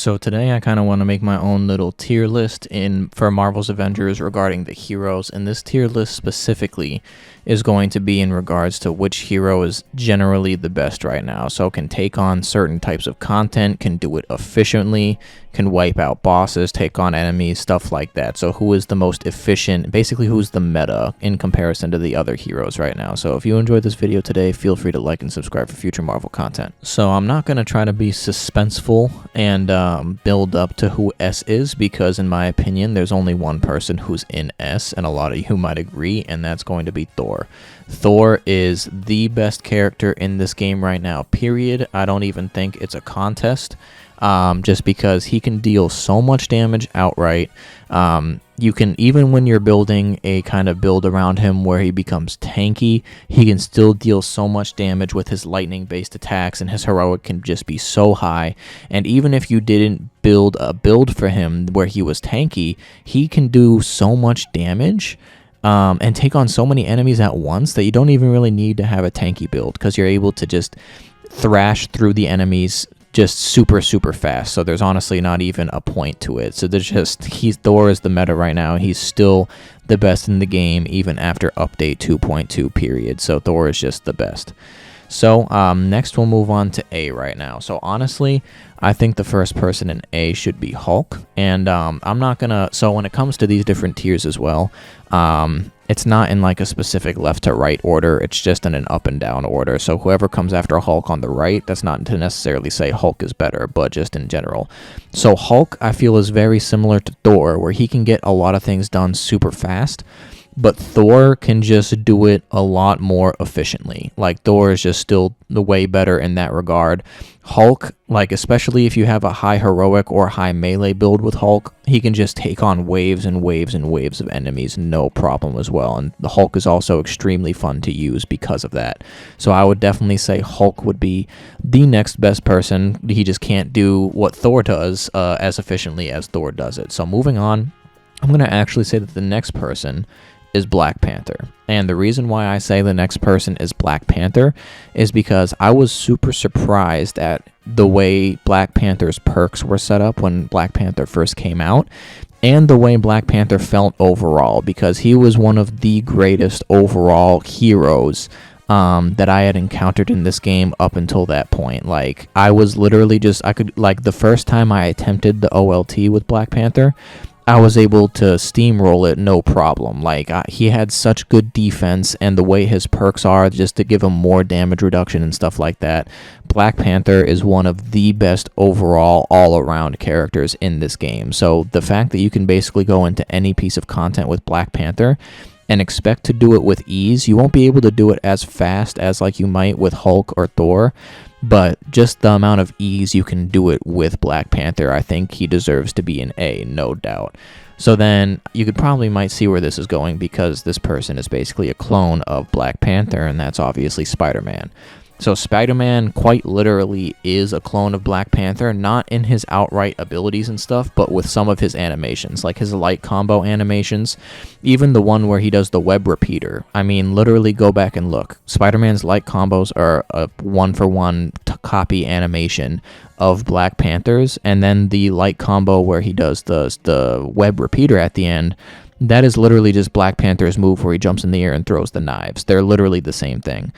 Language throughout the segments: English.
So today I kind of want to make my own little tier list for Marvel's Avengers regarding the heroes, and this tier list specifically is going to be in regards to which hero is generally the best right now. So can take on certain types of content, can do it efficiently, can wipe out bosses, take on enemies, stuff like that. So who is the most efficient, basically who's the meta in comparison to the other heroes right now. So if you enjoyed this video today, feel free to like and subscribe for future Marvel content. So I'm not going to try to be suspenseful and build up to who S is, because in my opinion there's only one person who's in S, and a lot of you might agree, and that's going to be Thor. Thor is the best character in this game right now, period. I don't even think it's a contest, just because he can deal so much damage outright. You can, even when you're building a kind of build around him where he becomes tanky, he can still deal so much damage with his lightning based attacks, and his heroic can just be so high. And even if you didn't build a build for him where he was tanky, he can do so much damage and take on so many enemies at once that you don't even really need to have a tanky build, because you're able to just thrash through the enemies just super fast. So there's honestly not even a point to it. So there's just, Thor is the meta right now. He's still the best in the game even after update 2.2 period. So Thor is just the best. So next we'll move on to A right now. So honestly, I think the first person in A should be Hulk. And I'm not gonna, so when it comes to these different tiers as well, it's not in like a specific left to right order. It's just in an up and down order. So whoever comes after Hulk on the right, that's not to necessarily say Hulk is better, but just in general. So Hulk, I feel, is very similar to Thor, where he can get a lot of things done super fast, but Thor can just do it a lot more efficiently. Like, Thor is just still the way better in that regard. Hulk, like, especially if you have a high heroic or high melee build with Hulk, he can just take on waves and waves and waves of enemies, no problem as well. And the Hulk is also extremely fun to use because of that. So I would definitely say Hulk would be the next best person. He just can't do what Thor does as efficiently as Thor does it. So moving on, I'm going to actually say that the next person is Black Panther. And the reason why I say the next person is Black Panther is because I was super surprised at the way Black Panther's perks were set up when Black Panther first came out, and the way Black Panther felt overall, because he was one of the greatest overall heroes that I had encountered in this game up until that point. Like, I was literally just, the first time I attempted the OLT with Black Panther, I was able to steamroll it no problem. Like, he had such good defense, and the way his perks are, just to give him more damage reduction and stuff like that, Black Panther is one of the best overall all-around characters in this game. So the fact that you can basically go into any piece of content with Black Panther and expect to do it with ease, you won't be able to do it as fast as like you might with Hulk or Thor, but just the amount of ease you can do it with Black Panther, I think he deserves to be an A, no doubt. So then you might see where this is going, because this person is basically a clone of Black Panther, and that's obviously Spider-Man. So Spider-Man quite literally is a clone of Black Panther, not in his outright abilities and stuff, but with some of his animations, like his light combo animations, even the one where he does the web repeater. I mean, literally go back and look. Spider-Man's light combos are a one-for-one copy animation of Black Panther's, and then the light combo where he does the web repeater at the end, that is literally just Black Panther's move where he jumps in the air and throws the knives. They're literally the same thing.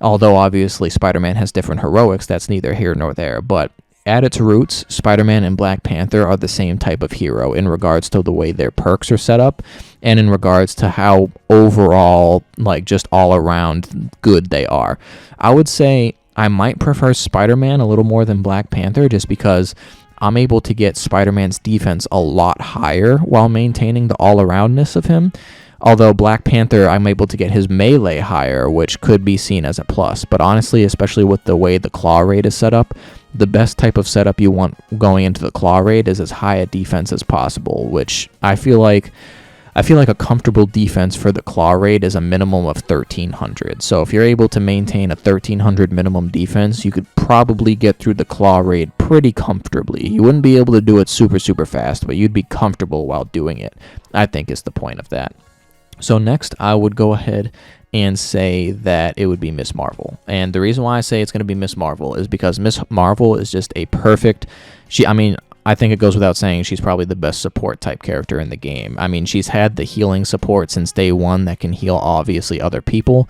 Although, obviously, Spider-Man has different heroics, that's neither here nor there. But at its roots, Spider-Man and Black Panther are the same type of hero in regards to the way their perks are set up, and in regards to how overall, like, just all around good they are. I would say I might prefer Spider-Man a little more than Black Panther, just because I'm able to get Spider-Man's defense a lot higher while maintaining the all-aroundness of him. Although Black Panther, I'm able to get his melee higher, which could be seen as a plus. But honestly, especially with the way the claw raid is set up, the best type of setup you want going into the claw raid is as high a defense as possible, which I feel like a comfortable defense for the claw raid is a minimum of 1300. So if you're able to maintain a 1300 minimum defense, you could probably get through the claw raid pretty comfortably. You wouldn't be able to do it super fast, but you'd be comfortable while doing it, I think, is the point of that. So next, I would go ahead and say that it would be Miss Marvel. And the reason why I say it's going to be Miss Marvel is because Miss Marvel is just a perfect... I think it goes without saying she's probably the best support type character in the game. I mean, she's had the healing support since day one that can heal obviously other people,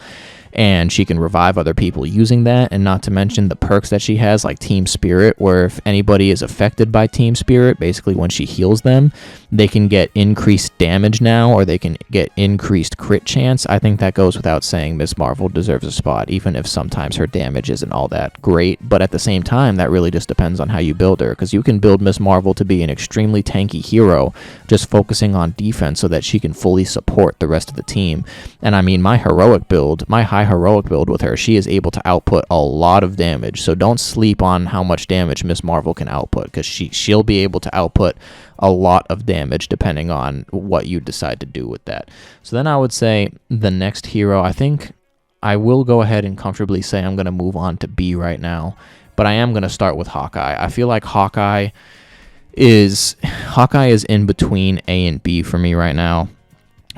and she can revive other people using that, and not to mention the perks that she has like Team Spirit, where if anybody is affected by Team Spirit, basically when she heals them, they can get increased damage now, or they can get increased crit chance. I think that goes without saying Miss Marvel deserves a spot, even if sometimes her damage isn't all that great, but at the same time, that really just depends on how you build her, because you can build Miss Marvel to be an extremely tanky hero, just focusing on defense so that she can fully support the rest of the team. And I mean, my high heroic build with her, she is able to output a lot of damage, so don't sleep on how much damage Miss Marvel can output, because she'll be able to output a lot of damage depending on what you decide to do with that. So then I would say the next hero, I think I will go ahead and comfortably say I'm going to move on to B right now, but I am going to start with Hawkeye. I feel like Hawkeye is in between A and B for me right now,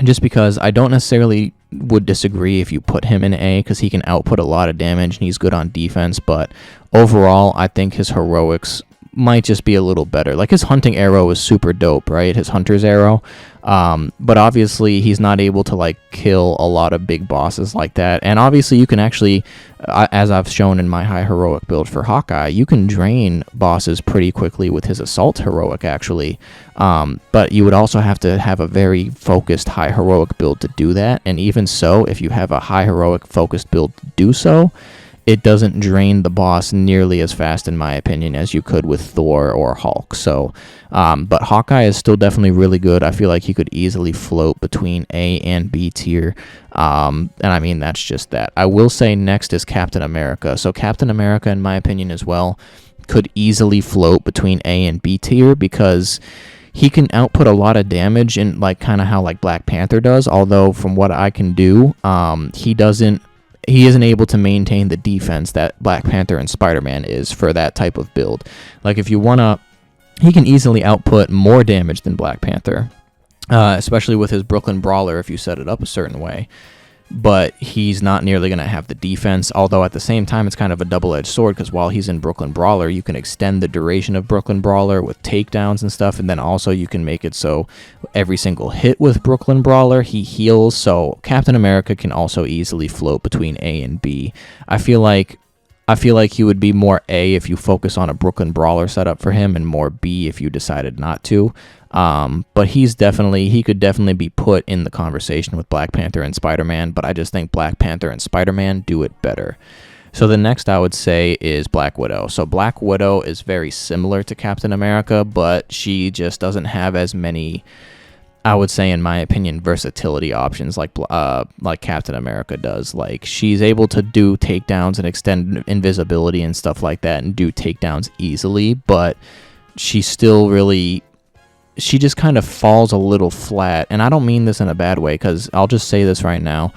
just because I don't necessarily would disagree if you put him in A, because he can output a lot of damage and he's good on defense, but overall I think his heroics might just be a little better. Like, his hunting arrow is super dope, right? His hunter's arrow. But obviously he's not able to like kill a lot of big bosses like that. And obviously you can actually, as I've shown in my high heroic build for Hawkeye, you can drain bosses pretty quickly with his assault heroic actually. But you would also have to have a very focused high heroic build to do that. And even so, if you have a high heroic focused build to do so, it doesn't drain the boss nearly as fast, in my opinion, as you could with Thor or Hulk. So, but Hawkeye is still definitely really good. I feel like he could easily float between A and B tier. And I mean, that's just that. I will say next is Captain America. So Captain America, in my opinion as well, could easily float between A and B tier, because he can output a lot of damage in like kind of how like Black Panther does. Although from what I can do, he isn't able to maintain the defense that Black Panther and Spider-Man is for that type of build. Like, if you want to, he can easily output more damage than Black Panther, especially with his Brooklyn Brawler if you set it up a certain way. But he's not nearly going to have the defense, although at the same time it's kind of a double-edged sword, because while he's in Brooklyn Brawler, you can extend the duration of Brooklyn Brawler with takedowns and stuff, and then also you can make it so every single hit with Brooklyn Brawler he heals. So Captain America can also easily float between A and B. I feel like he would be more A if you focus on a Brooklyn Brawler setup for him, and more B if you decided not to. But he could definitely be put in the conversation with Black Panther and Spider-Man, but I just think Black Panther and Spider-Man do it better. So the next I would say is Black Widow. So Black Widow is very similar to Captain America, but she just doesn't have as many, I would say, in my opinion, versatility options like Captain America does. Like, she's able to do takedowns and extend invisibility and stuff like that and do takedowns easily, but she just kind of falls a little flat. And I don't mean this in a bad way, because I'll just say this right now.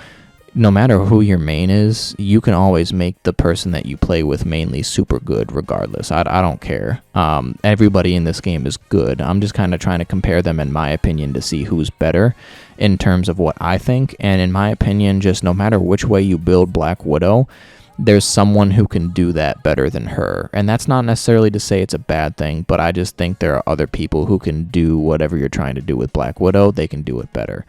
No matter who your main is, you can always make the person that you play with mainly super good regardless. I don't care. Everybody in this game is good. I'm just kind of trying to compare them, in my opinion, to see who's better in terms of what I think. And in my opinion, just no matter which way you build Black Widow, there's someone who can do that better than her. And that's not necessarily to say it's a bad thing, but I just think there are other people who can do whatever you're trying to do with Black Widow. They can do it better.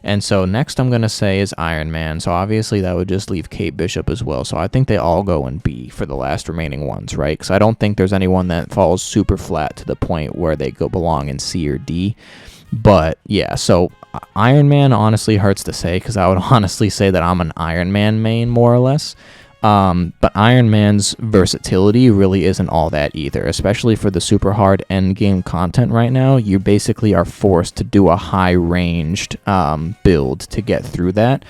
And so next I'm going to say is Iron Man. So obviously that would just leave Kate Bishop as well. So I think they all go in B for the last remaining ones, right? Because I don't think there's anyone that falls super flat to the point where they belong in C or D. But yeah, so Iron Man honestly hurts to say, because I would honestly say that I'm an Iron Man main more or less. But Iron Man's versatility really isn't all that either, especially for the super hard endgame content right now. You basically are forced to do a high-ranged build to get through that.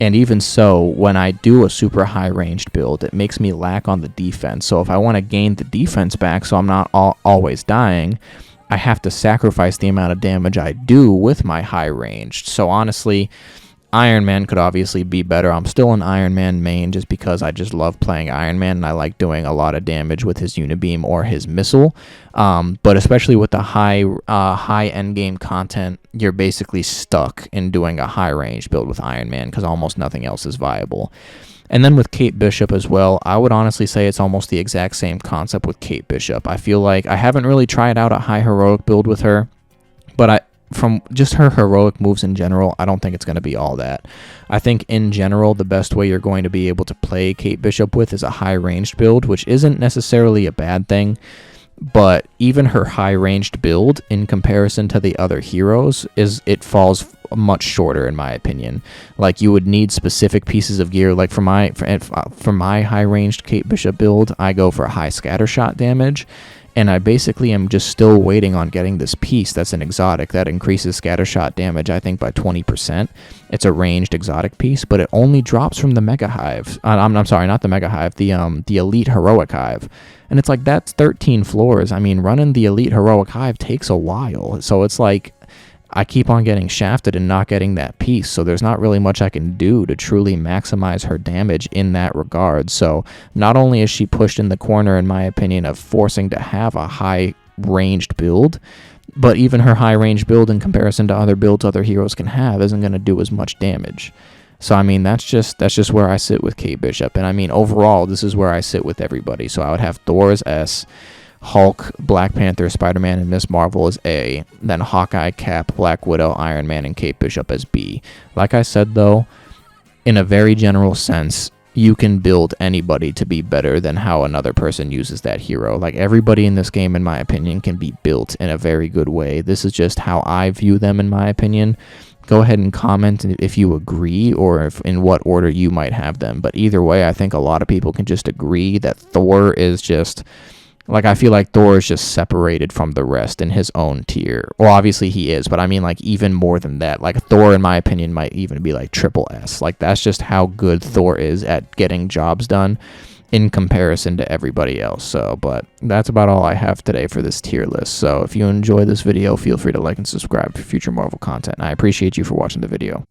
And even so, when I do a super high-ranged build, it makes me lack on the defense. So if I want to gain the defense back so I'm not always dying, I have to sacrifice the amount of damage I do with my high-ranged. So honestly, Iron Man could obviously be better. I'm still an Iron Man main just because I just love playing Iron Man and I like doing a lot of damage with his Unibeam or his missile. But especially with the high end game content, you're basically stuck in doing a high range build with Iron Man because almost nothing else is viable. And then with Kate Bishop as well, I would honestly say it's almost the exact same concept with Kate Bishop. I feel like I haven't really tried out a high heroic build with her, but from just her heroic moves in general, I don't think it's going to be all that. I think in general, the best way you're going to be able to play Kate Bishop with is a high ranged build, which isn't necessarily a bad thing. But even her high-ranged build, in comparison to the other heroes, it falls much shorter, in my opinion. Like, you would need specific pieces of gear. Like, for my high-ranged Kate Bishop build, I go for high scattershot damage, and I basically am just still waiting on getting this piece that's an exotic that increases scattershot damage, I think, by 20%. It's a ranged exotic piece, but it only drops from the Mega Hive. I'm sorry, not the Mega Hive, the Elite Heroic Hive. And it's like, that's 13 floors. I mean, running the Elite Heroic Hive takes a while. So it's like, I keep on getting shafted and not getting that piece. So there's not really much I can do to truly maximize her damage in that regard. So not only is she pushed in the corner, in my opinion, of forcing to have a high ranged build, but even her high ranged build in comparison to other builds other heroes can have isn't going to do as much damage. So, I mean, that's just where I sit with Kate Bishop. And, I mean, overall, this is where I sit with everybody. So I would have Thor as S, Hulk, Black Panther, Spider-Man, and Miss Marvel as A, then Hawkeye, Cap, Black Widow, Iron Man, and Kate Bishop as B. Like I said, though, in a very general sense, you can build anybody to be better than how another person uses that hero. Like, everybody in this game, in my opinion, can be built in a very good way. This is just how I view them, in my opinion. Go ahead and comment if you agree or if in what order you might have them. But either way, I think a lot of people can just agree that Thor is just, like, I feel like Thor is just separated from the rest in his own tier. Well, obviously he is, but I mean, like, even more than that. Like, Thor, in my opinion, might even be like triple S. Like, that's just how good Thor is at getting jobs done in comparison to everybody else. So, but that's about all I have today for this tier list. So if you enjoy this video, feel free to like and subscribe for future Marvel content. I appreciate you for watching the video.